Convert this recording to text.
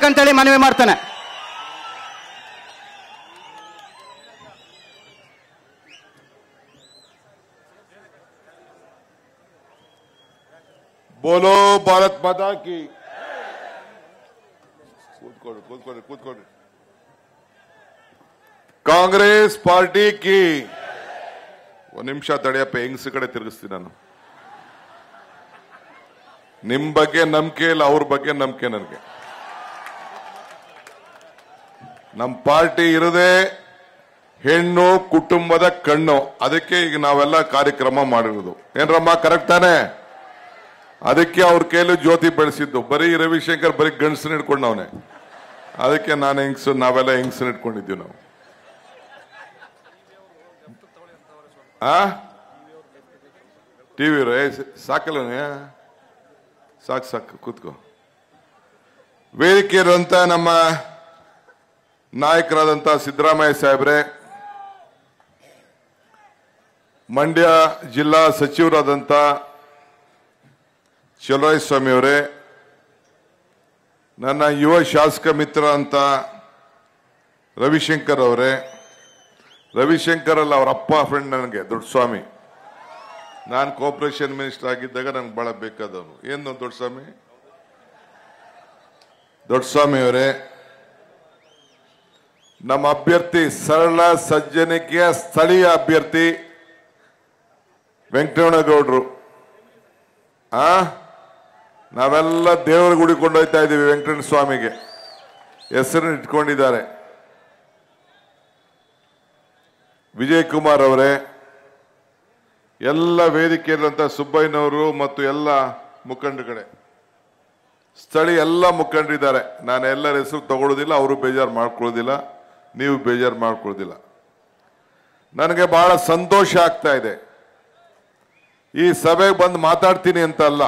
ಮಾಡಬೇಕಂತೇಳಿ ಮನವಿ ಮಾಡ್ತಾನೆ. बोलो भारत माता की. ಕೂತ್ಕೊಳ್ಳಿ. ಕಾಂಗ್ರೆಸ್ ಪಾರ್ಟಿ ಕಿ. ಒಂದ್ ನಿಮಿಷ ತಡೆಯಪ್ಪ, ಹೆಂಗ್ಸ ಕಡೆ ತಿರುಗಿಸ್ತೀನಿ ನಾನು. ನಿಮ್ ಬಗ್ಗೆ ನಂಬಿಕೆ ಇಲ್ಲ, ಅವ್ರ ಬಗ್ಗೆ ನಂಬಿಕೆ ನನಗೆ. ನಮ್ ಪಾರ್ಟಿ ಇರದೆ ಹೆಣ್ಣು ಕುಟುಂಬದ ಕಣ್ಣು, ಅದಕ್ಕೆ ಈಗ ನಾವೆಲ್ಲ ಕಾರ್ಯಕ್ರಮ ಮಾಡಿರೋದು. ಏನ್ರಮ್ಮ ಕರೆಕ್ಟ್ ತಾನೆ? ಅದಕ್ಕೆ ಅವ್ರ ಕೈಲಿ ಜ್ಯೋತಿ ಬೆಳೆಸಿದ್ದು. ಬರೀ ರವಿಶಂಕರ್ ಬರೀ ಗಂಡಸನ್ನ ಹಿಡ್ಕೊಂಡವನೆ, ಅದಕ್ಕೆ ನಾನು ಹೆಂಗ್ಸು, ನಾವೆಲ್ಲ ಹೆಂಗ್ಸನ್ನ ಇಟ್ಕೊಂಡಿದ್ದೀವಿ ನಾವು. ಟಿವಿ ಸಾಕಲ್ಲ, ಸಾಕು ಕೂತ್ಕೋ. ವೇದಿಕೆ ಇರುವಂತ ನಮ್ಮ ನಾಯಕರಾದಂತ ಸಿದ್ದರಾಮಯ್ಯ ಸಾಹೇಬ್ರೆ, ಮಂಡ್ಯ ಜಿಲ್ಲಾ ಸಚಿವರಾದಂತ ಚಲುವರಾಯಸ್ವಾಮಿ ಅವರೇ, ನನ್ನ ಯುವ ಶಾಸಕ ಮಿತ್ರ ಅಂತ ರವಿಶಂಕರ್ ಅವರೇ, ರವಿಶಂಕರ್ ಅಲ್ಲ ಅವ್ರ ಅಪ್ಪ ಫ್ರೆಂಡ್ ನನಗೆ ದೊಡ್ಡಸ್ವಾಮಿ. ನಾನು ಕೋಆಪರೇಷನ್ ಮಿನಿಸ್ಟರ್ ಆಗಿದ್ದಾಗ ನನಗೆ ಬಹಳ ಬೇಕಾದವನು. ಏನು ದೊಡ್ಡಸ್ವಾಮಿ ಅವರೇ, ನಮ್ಮ ಅಭ್ಯರ್ಥಿ ಸರಳ ಸಜ್ಜನಿಕೆಯ ಸ್ಥಳೀಯ ಅಭ್ಯರ್ಥಿ ವೆಂಕಟರಮಣಗೌಡರು. ನಾವೆಲ್ಲ ದೇವರ ಗುಡಿ ಕೊಂಡೊಯ್ತಾ ಇದ್ದೀವಿ. ವೆಂಕಟರಮಣ ಸ್ವಾಮಿಗೆ ಹೆಸರನ್ನು ಇಟ್ಕೊಂಡಿದ್ದಾರೆ. ವಿಜಯ್ ಕುಮಾರ್ ಅವರೇ, ಎಲ್ಲ ವೇದಿಕೆಯಲ್ಲಿರುವಂತ ಸುಬ್ಬಯ್ಯನವರು ಮತ್ತು ಎಲ್ಲ ಮುಖಂಡರುಗಳೇ, ಸ್ಥಳೀಯ ಎಲ್ಲ ಮುಖಂಡರಿದ್ದಾರೆ. ನಾನು ಎಲ್ಲರ ಹೆಸರು ತಗೊಳ್ಳೋದಿಲ್ಲ, ಅವರು ಬೇಜಾರು ಮಾಡ್ಕೊಳ್ಳೋದಿಲ್ಲ, ನೀವು ಬೇಜಾರು ಮಾಡ್ಕೊಳ್ಳೋದಿಲ್ಲ. ನನಗೆ ಬಹಳ ಸಂತೋಷ ಆಗ್ತಾ ಇದೆ. ಈ ಸಭೆಗೆ ಬಂದು ಮಾತಾಡ್ತೀನಿ ಅಂತ ಅಲ್ಲ,